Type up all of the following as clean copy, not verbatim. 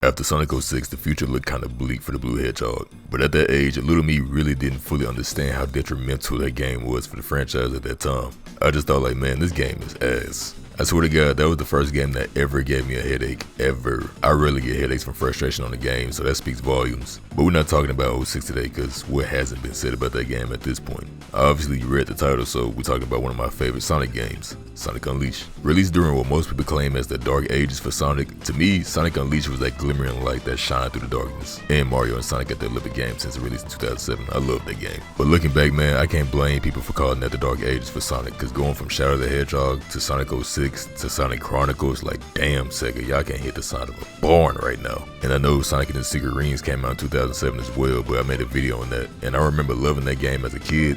After Sonic 06, the future looked kinda bleak for the Blue Hedgehog, but at that age, little me really didn't fully understand how detrimental that game was for the franchise at that time. I just thought like, man, this game is ass. I swear to God, that was the first game that ever gave me a headache, ever. I rarely get headaches from frustration on the game, so that speaks volumes. But we're not talking about 06 today, cause what hasn't been said about that game at this point? Obviously you read the title, so we're talking about one of my favorite Sonic games, Sonic Unleashed. Released during what most people claim as the dark ages for Sonic, to me, Sonic Unleashed was that glimmering light that shined through the darkness. And Mario and Sonic got their Olympic game since it released in 2007, I love that game. But looking back, man, I can't blame people for calling that the dark ages for Sonic, cause going from Shadow the Hedgehog to Sonic 06 to Sonic Chronicles, like damn Sega, y'all can't hit the sound of a barn right now. And I know Sonic and the Secret Rings came out in 2007 as well, but I made a video on that, and I remember loving that game as a kid.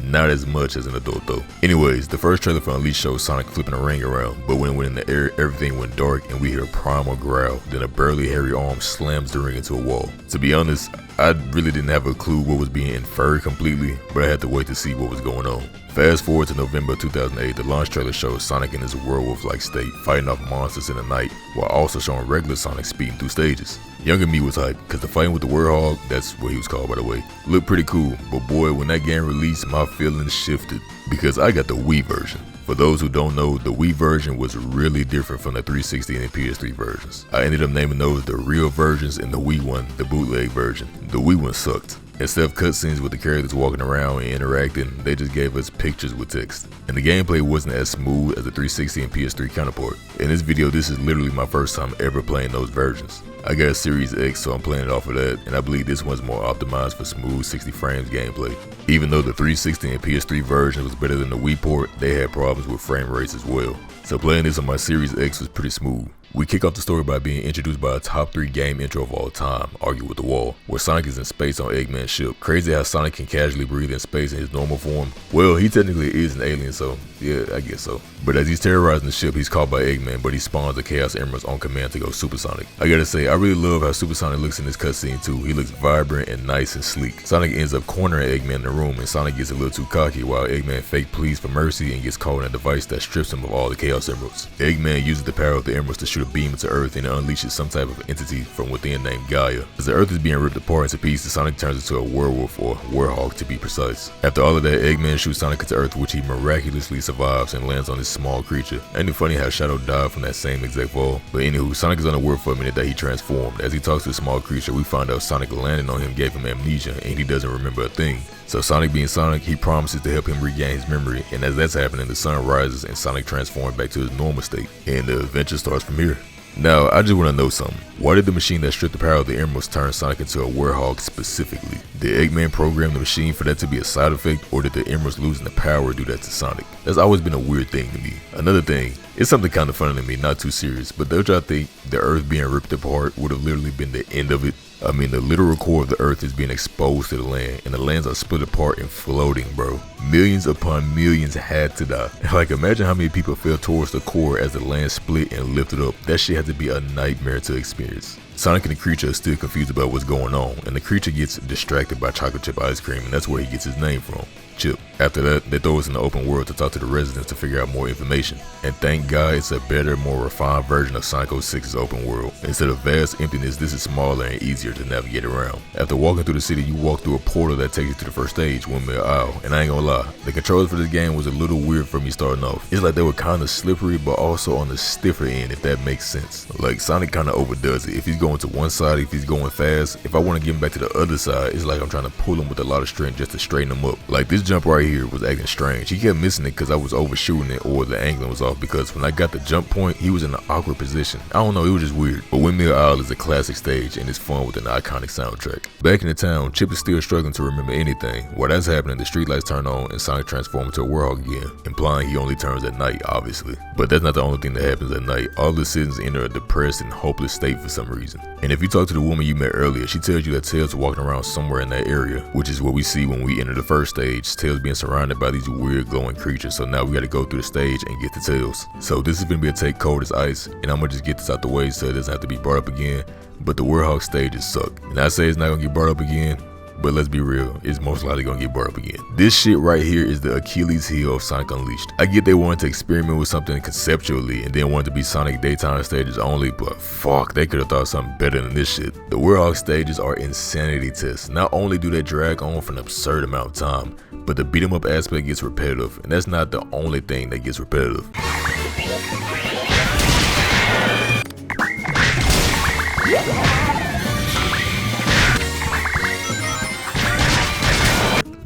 Not as much as an adult though. Anyways, the first trailer for Unleashed showed Sonic flipping a ring around, but when it went in the air, everything went dark and we hear a primal growl, then a burly hairy arm slams the ring into a wall. To be honest, I really didn't have a clue what was being inferred completely, but I had to wait to see what was going on. Fast forward to November 2008, the launch trailer shows Sonic in his werewolf-like state, fighting off monsters in the night, while also showing regular Sonic speeding through stages. Younger me was hyped, cause the fighting with the Warthog, that's what he was called by the way, looked pretty cool, but boy, when that game released, my feelings shifted, because I got the Wii version. For those who don't know, the Wii version was really different from the 360 and the PS3 versions. I ended up naming those the real versions and the Wii one, the bootleg version. The Wii one sucked. Instead of cutscenes with the characters walking around and interacting, they just gave us pictures with text. And the gameplay wasn't as smooth as the 360 and PS3 counterpart. In this video, this is literally my first time ever playing those versions. I got a Series X, so I'm playing it off of that, and I believe this one's more optimized for smooth 60 frames gameplay. Even though the 360 and PS3 version was better than the Wii port, they had problems with frame rates as well. So playing this on my Series X was pretty smooth. We kick off the story by being introduced by a top 3 game intro of all time, Argue with the Wall, where Sonic is in space on Eggman's ship. Crazy how Sonic can casually breathe in space in his normal form. Well, he technically is an alien, so yeah, I guess so. But as he's terrorizing the ship, he's caught by Eggman, but he spawns the Chaos Emeralds on command to go Supersonic. I gotta say, I really love how Supersonic looks in this cutscene too. He looks vibrant and nice and sleek. Sonic ends up cornering Eggman in the room, and Sonic gets a little too cocky while Eggman fake pleads for mercy and gets caught in a device that strips him of all the Chaos Emeralds. Eggman uses the power of the Emeralds to shoot a beam into Earth and it unleashes some type of entity from within named Gaia. As the Earth is being ripped apart into pieces, Sonic turns into a werewolf, or warthog to be precise. After all of that, Eggman shoots Sonic into Earth, which he miraculously survives and lands on this small creature. Ain't it funny how Shadow died from that same exact fall? But anywho, Sonic is unaware for a minute that he transformed. As he talks to the small creature, we find out Sonic landing on him gave him amnesia and he doesn't remember a thing. So Sonic being Sonic, he promises to help him regain his memory, and as that's happening, the sun rises and Sonic transforms back to his normal state, and the adventure starts from here. Now, I just want to know something. Why did the machine that stripped the power of the Emeralds turn Sonic into a warthog specifically? Did Eggman program the machine for that to be a side effect, or did the Emeralds losing the power do that to Sonic? That's always been a weird thing to me. Another thing, it's something kind of funny to me, not too serious, but don't y'all think the Earth being ripped apart would have literally been the end of it? I mean, the literal core of the Earth is being exposed to the land, and the lands are split apart and floating, bro. Millions upon millions had to die. Like, imagine how many people fell towards the core as the land split and lifted up. That shit had to be a nightmare to experience. Sonic and the creature are still confused about what's going on, and the creature gets distracted by chocolate chip ice cream, and that's where he gets his name from, Chip. After that, they throw us in the open world to talk to the residents to figure out more information. And thank God it's a better, more refined version of Sonic 06's open world. Instead of vast emptiness, this is smaller and easier to navigate around. After walking through the city, you walk through a portal that takes you to the first stage, Windmill Isle. And I ain't gonna lie, the controls for this game was a little weird for me starting off. It's like they were kinda slippery, but also on the stiffer end, if that makes sense. Like, Sonic kinda overdoes it. If he's going to one side, if he's going fast, if I wanna get him back to the other side, it's like I'm trying to pull him with a lot of strength just to straighten him up. Like, this jump right here was acting strange. He kept missing it because I was overshooting it or the angling was off, because when I got the jump point, he was in an awkward position. I don't know, it was just weird. But Windmill Isle is a classic stage and it's fun with an iconic soundtrack. Back in the town, Chip is still struggling to remember anything. While that's happening, the streetlights turn on and Sonic transforms into a warthog again, implying he only turns at night, obviously. But that's not the only thing that happens at night. All the citizens enter a depressed and hopeless state for some reason. And if you talk to the woman you met earlier, she tells you that Tails is walking around somewhere in that area, which is what we see when we enter the first stage. Tails being surrounded by these weird glowing creatures, so now we gotta go through the stage and get to Tails. So this is gonna be a take cold as ice, and I'm gonna just get this out the way so it doesn't have to be brought up again. But the Warthog stages suck. And I say it's not gonna get brought up again, but let's be real, it's most likely gonna get brought up again. This shit right here is the Achilles heel of Sonic Unleashed. I get they wanted to experiment with something conceptually and then wanted to be Sonic daytime stages only, but fuck, they could have thought something better than this shit. The Warhog stages are insanity tests. Not only do they drag on for an absurd amount of time, but the beat 'em up aspect gets repetitive, and that's not the only thing that gets repetitive.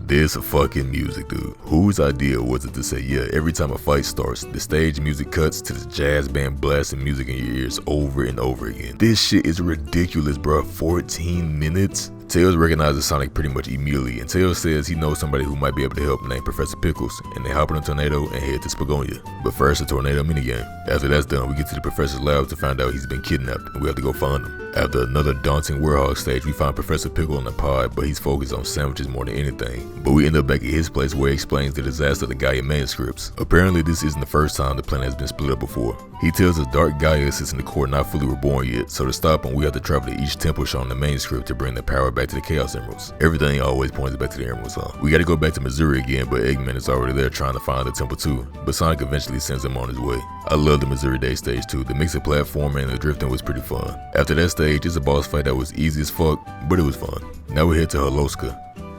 This fucking music, dude. Whose idea was it to say, yeah, every time a fight starts, the stage music cuts to the jazz band blasting music in your ears over and over again? This shit is ridiculous, bro. 14 minutes? Tails recognizes Sonic pretty much immediately, and Tails says he knows somebody who might be able to help named Professor Pickles, and they hop in a tornado and head to Spagonia. But first, a tornado minigame. After that's done, we get to the professor's lab to find out he's been kidnapped, and we have to go find him. After another daunting Warhog stage, we find Professor Pickle in a pod, but he's focused on sandwiches more than anything. But we end up back at his place where he explains the disaster of the Gaia manuscripts. Apparently, this isn't the first time the planet has been split up before. He tells us Dark Gaia sits in the core not fully reborn yet, so to stop him, we have to travel to each temple shown in the manuscript to bring the power back to the Chaos Emeralds. Everything always points back to the Emeralds, huh? We gotta go back to Missouri again, but Eggman is already there trying to find the temple too, but Sonic eventually sends him on his way. I love the Missouri Day stage too. The mix of platforming and the drifting was pretty fun. After that stage, it's a boss fight that was easy as fuck, but it was fun. Now we head to Holoska,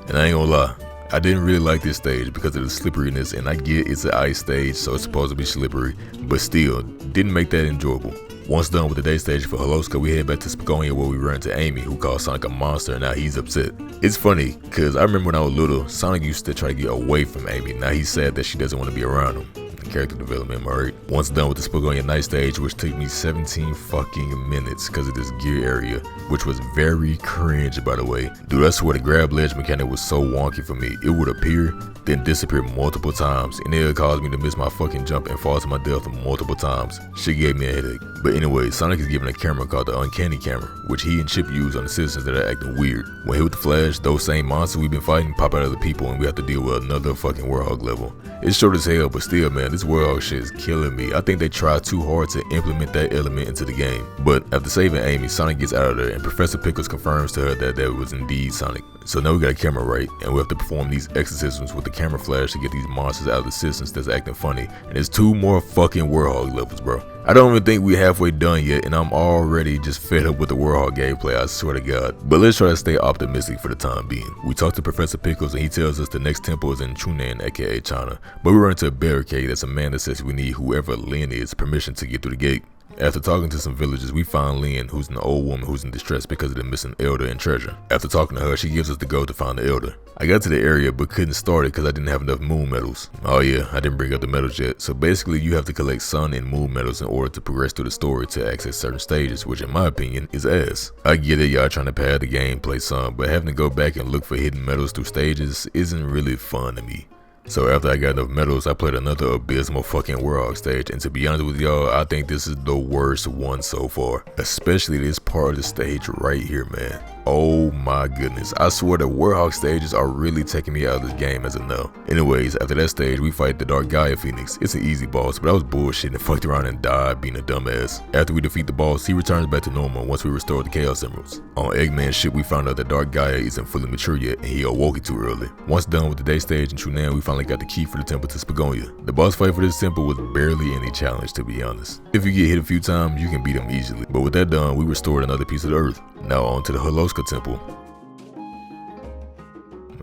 and I ain't gonna lie, I didn't really like this stage because of the slipperiness, and I get it's an ice stage, so it's supposed to be slippery, but still, didn't make that enjoyable. Once done with the day stage for Holoska, we head back to Spagonia where we run into Amy, who calls Sonic a monster, and now he's upset. It's funny, cause I remember when I was little, Sonic used to try to get away from Amy. Now he's sad that she doesn't want to be around him. Character development, alright. Once done with the Spagonia night stage, which took me 17 fucking minutes because of this gear area, which was very cringe, by the way. Dude, I swear the grab ledge mechanic was so wonky for me. It would appear, then disappear multiple times, and it would cause me to miss my fucking jump and fall to my death multiple times. Shit gave me a headache. But anyway, Sonic is given a camera called the Uncanny Camera, which he and Chip use on the citizens that are acting weird. When hit with the flash, those same monsters we've been fighting pop out of the people, and we have to deal with another fucking Warhog level. It's short as hell, but still, man, this Warhog shit is killing me. I think they tried too hard to implement that element into the game. But after saving Amy, Sonic gets out of there, and Professor Pickles confirms to her that that was indeed Sonic. So now we got a camera right, and we have to perform these exorcisms with the camera flash to get these monsters out of the citizens that's acting funny. And there's 2 more fucking Warhog levels, bro. I don't even think we're halfway done yet, and I'm already just fed up with the Warhog gameplay, I swear to God. But let's try to stay optimistic for the time being. We talk to Professor Pickles, and he tells us the next temple is in Chunan, aka China. But we run into a barricade that's a man that says we need whoever Lin is permission to get through the gate. After talking to some villagers, we find Lin, who's an old woman who's in distress because of the missing elder and treasure. After talking to her, she gives us the go to find the elder. I got to the area but couldn't start it because I didn't have enough moon medals. Oh yeah, I didn't bring up the medals yet. So basically you have to collect sun and moon medals in order to progress through the story to access certain stages, which in my opinion is ass. I get it, y'all trying to pad the gameplay some, but having to go back and look for hidden medals through stages isn't really fun to me. So after I got enough medals, I played another abysmal fucking Warhog stage, and to be honest with y'all, I think this is the worst one so far. Especially this part of the stage right here, man. Oh my goodness, I swear the Warhog stages are really taking me out of this game as of now. Anyways, after that stage, we fight the Dark Gaia Phoenix. It's an easy boss, but I was bullshitting and fucked around and died being a dumbass. After we defeat the boss, he returns back to normal once we restore the Chaos Emeralds. On Eggman's ship, we found out that Dark Gaia isn't fully mature yet, and he awoke it too early. Once done with the day stage in Chunan, we finally got the key for the temple to Spagonia. The boss fight for this temple was barely any challenge, to be honest. If you get hit a few times, you can beat him easily. But with that done, we restored another piece of the earth. Now on to the Holoska temple.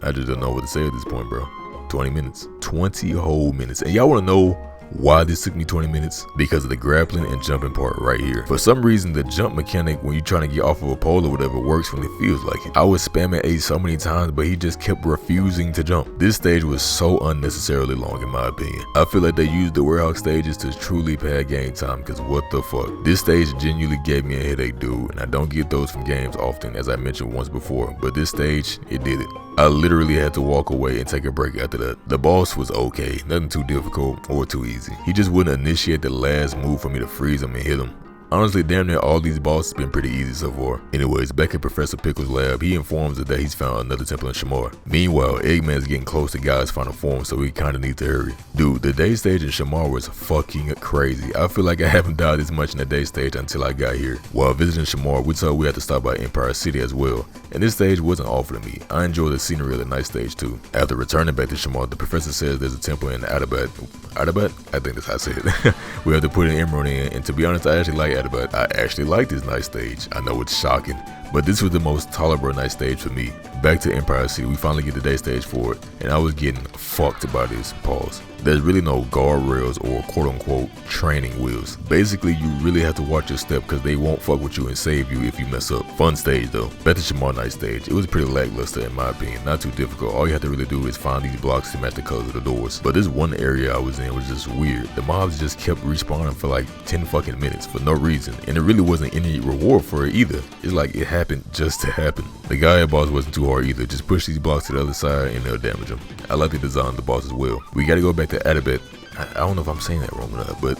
I just don't know what to say at this point, bro. 20 minutes. 20 whole minutes. And y'all want to know why this took me 20 minutes? Because of the grappling and jumping part right here. For some reason, the jump mechanic when you're trying to get off of a pole or whatever works when it feels like it. I was spamming A so many times, but he just kept refusing to jump. This stage was so unnecessarily long in my opinion. I feel like they used the Warhog stages to truly pad game time, because what the fuck. This stage genuinely gave me a headache, dude, and I don't get those from games often, as I mentioned once before, but this stage, it did it. I literally had to walk away and take a break after that. The boss was okay, nothing too difficult or too easy. He just wouldn't initiate the last move for me to freeze him and hit him. Honestly, damn near all these bosses been pretty easy so far. Anyways, back at Professor Pickles' lab, he informs us that he's found another temple in Shamar. Meanwhile, Eggman's getting close to Gaia's final form, so we kinda need to hurry. Dude, the day stage in Shamar was fucking crazy. I feel like I haven't died this much in the day stage until I got here. While visiting Shamar, we told we had to stop by Empire City as well. and this stage wasn't awful to me. I enjoyed the scenery of the night stage too. After returning back to Shamar, the professor says there's a temple in Adabat? I think that's how I say it. We have to put an emerald in, and to be honest, I actually like Adabat. I actually like this night stage. I know it's shocking, but this was the most tolerable night stage for me. Back to Empire City, we finally get the day stage for it, and I was getting fucked by this. Pause. There's really no guardrails or quote-unquote training wheels. Basically, you really have to watch your step because they won't fuck with you and save you if you mess up. Fun stage though. Back to Shamar night stage. It was pretty lackluster in my opinion. Not too difficult. All you have to really do is find these blocks to match the colors of the doors. But this one area I was in was just weird. The mobs just kept respawning for like 10 fucking minutes for no reason. And there really wasn't any reward for it either. It's like it happened just to happen. The Gaia boss wasn't too hard either. Just push these blocks to the other side and they'll damage them. I like the design of the boss as well. We gotta go back to Adabat. I don't know if I'm saying that wrong or not, but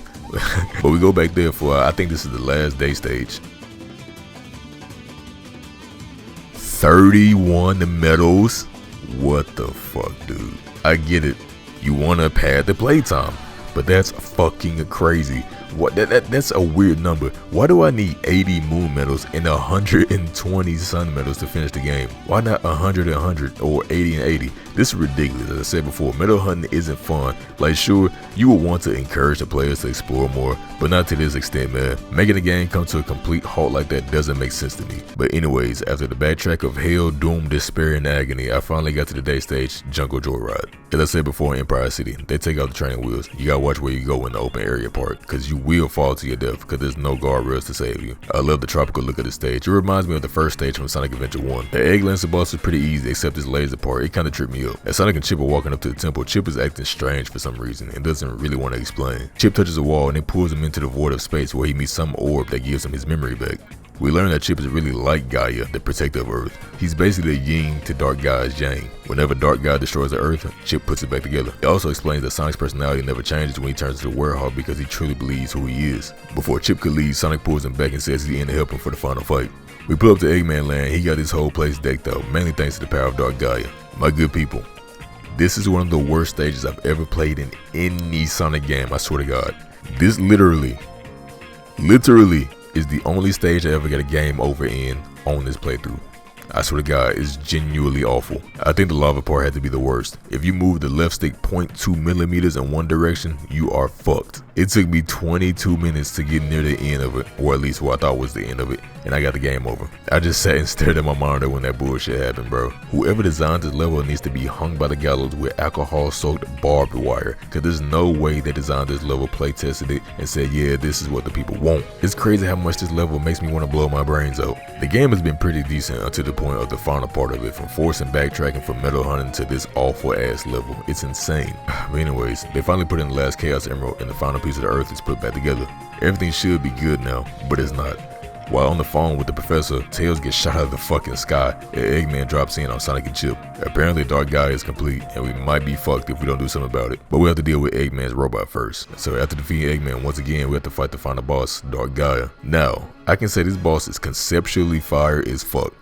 we go back there for I think this is the last day stage. 31 medals? What the fuck, dude? I get it. You wanna pad the playtime, but that's fucking crazy. What that's a weird number. Why do I need 80 moon medals and 120 sun medals to finish the game? Why not 100 and 100 or 80 and 80? This is ridiculous. As I said before, medal hunting isn't fun. Like, sure, you will want to encourage the players to explore more, but not to this extent, man. Making the game come to a complete halt like that doesn't make sense to me. But anyways, after the backtrack of hell, doom, despair, and agony, I finally got to the day stage, Jungle Joyride. As I said before in Empire City, they take out the training wheels. You gotta watch where you go in the open area part, because you will fall to your death, because there's no guardrails to save you. I love the tropical look of the stage. It reminds me of the first stage from Sonic Adventure 1. The Egg Lancer boss was pretty easy, except this laser part. It kinda tripped me up. As Sonic and Chip are walking up to the temple, Chip is acting strange for some reason and doesn't really want to explain. Chip touches a wall and then pulls him into the void of space where he meets some orb that gives him his memory back. We learn that Chip is really like Gaia, the protector of Earth. He's basically a yin to Dark Gaia's yang. Whenever Dark Gaia destroys the Earth, Chip puts it back together. It also explains that Sonic's personality never changes when he turns to the Werehog because he truly believes who he is. Before Chip could leave, Sonic pulls him back and says he's in to help him for the final fight. We pull up to Eggman Land. He got this whole place decked out, mainly thanks to the power of Dark Gaia. My good people, this is one of the worst stages I've ever played in any Sonic game, I swear to God. This literally is the only stage I ever got a game over in on this playthrough. I swear to God, it's genuinely awful. I think the lava part had to be the worst. If you move the left stick 0.2 millimeters in one direction, you are fucked. It took me 22 minutes to get near the end of it, or at least what I thought was the end of it, and I got the game over. I just sat and stared at my monitor when that bullshit happened, bro. Whoever designed this level needs to be hung by the gallows with alcohol-soaked barbed wire, cause there's no way they designed this level, play tested it, and said, yeah, this is what the people want. It's crazy how much this level makes me want to blow my brains out. The game has been pretty decent until the point of the final part of it, from forcing backtracking from metal hunting to this awful ass level. It's insane. But anyways, they finally put in the last Chaos Emerald and the final piece of the Earth is put back together. Everything should be good now, but it's not. While on the phone with the professor, Tails gets shot out of the fucking sky and Eggman drops in on Sonic and Chip. Apparently Dark Gaia is complete and we might be fucked if we don't do something about it. But we have to deal with Eggman's robot first. So after defeating Eggman once again, we have to fight the final boss, Dark Gaia. Now, I can say this boss is conceptually fire as fuck,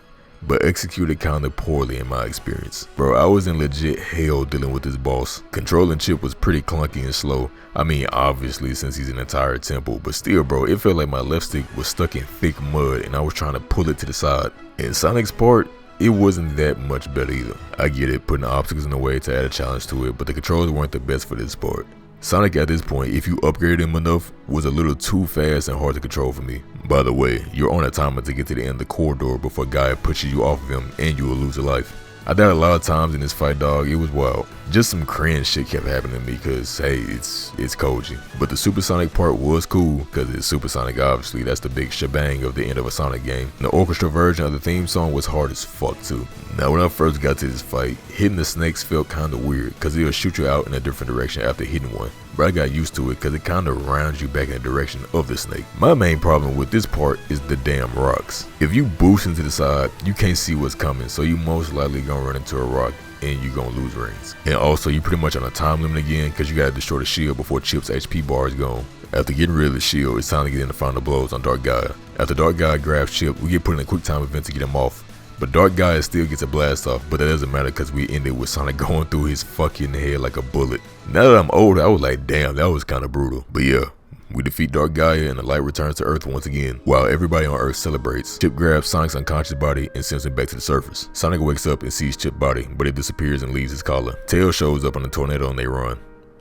but executed kinda poorly in my experience. Bro, I was in legit hell dealing with this boss. Controlling Chip was pretty clunky and slow. I mean, obviously since he's an entire temple, but still bro, it felt like my left stick was stuck in thick mud and I was trying to pull it to the side. In Sonic's part, it wasn't that much better either. I get it, putting obstacles in the way to add a challenge to it, but the controls weren't the best for this part. Sonic at this point, if you upgraded him enough, was a little too fast and hard to control for me. By the way, you're on a timer to get to the end of the corridor before Gaia pushes you off of him and you will lose a life. I died a lot of times in this fight, dog. It was wild. Just some cringe shit kept happening to me because, hey, it's Koji. But the Supersonic part was cool because it's Supersonic, obviously. That's the big shebang of the end of a Sonic game. The orchestra version of the theme song was hard as fuck too. Now, when I first got to this fight, hitting the snakes felt kind of weird because it'll shoot you out in a different direction after hitting one. But I got used to it because it kind of rounds you back in the direction of the snake. My main problem with this part is the damn rocks. If you boost into the side, you can't see what's coming, so you most likely gonna run into a rock and you're gonna lose rings. And also, you pretty much on a time limit again because you gotta destroy the shield before Chip's HP bar is gone. After getting rid of the shield, it's time to get in the final blows on Dark Gaia. After Dark Gaia grabs Chip, we get put in a quick time event to get him off. But Dark Gaia still gets a blast off, but that doesn't matter because we ended with Sonic going through his fucking head like a bullet. Now that I'm older, I was like, damn, that was kind of brutal. But yeah, We defeat Dark Gaia and the light returns to Earth once again, while everybody on Earth celebrates. Chip grabs Sonic's unconscious body and sends him back to the surface. Sonic wakes up and sees Chip's body, but it disappears and leaves his collar. Tails shows up on a tornado and they run.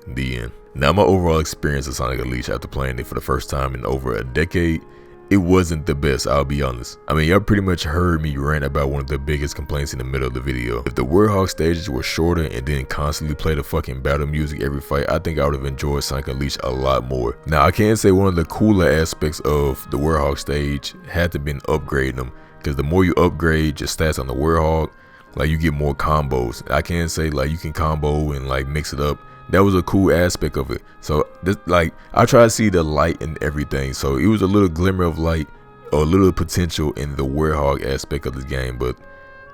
The end. Now, my overall experience of Sonic Unleashed after playing it for the first time in over a decade, it wasn't the best, I'll be honest. I mean, y'all pretty much heard me rant about one of the biggest complaints in the middle of the video. If the Warthog stages were shorter and didn't constantly play the fucking battle music every fight, I think I would have enjoyed Sonic Unleashed a lot more. Now, I can say one of the cooler aspects of the Warthog stage had to been upgrading them, because the more you upgrade your stats on the Warthog, like, you get more combos. I can say, like, you can combo and like mix it up. That was a cool aspect of it. So this, like, I try to see the light in everything. So it was a little glimmer of light, or a little potential in the Warthog aspect of this game, but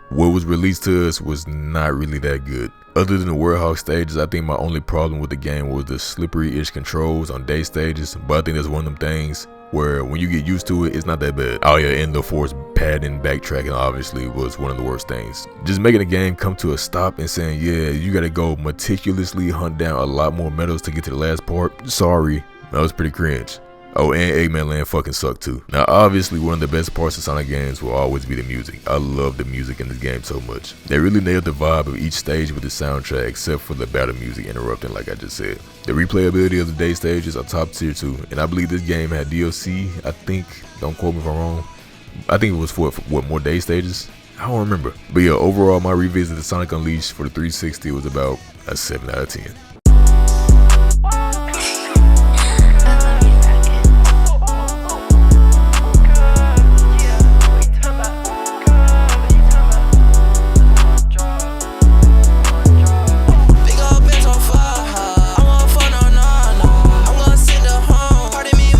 what was released to us was not really that good. Other than the Warthog stages, I think my only problem with the game was the slippery-ish controls on day stages, but I think that's one of them things where when you get used to it, it's not that bad. Oh yeah, and the force padding, backtracking obviously was one of the worst things. Just making the game come to a stop and saying, yeah, you gotta go meticulously hunt down a lot more medals to get to the last part. Sorry, that was pretty cringe. Oh, and Eggman Land fucking sucked too. Now, obviously, one of the best parts of Sonic games will always be the music. I love the music in this game so much. They really nailed the vibe of each stage with the soundtrack, except for the battle music interrupting, like I just said. The replayability of the day stages are top tier too, and I believe this game had DLC, I think, don't quote me if I'm wrong. I think it was for what, more day stages? I don't remember. But yeah, overall, my revisit of Sonic Unleashed for the 360 was about a 7 out of 10.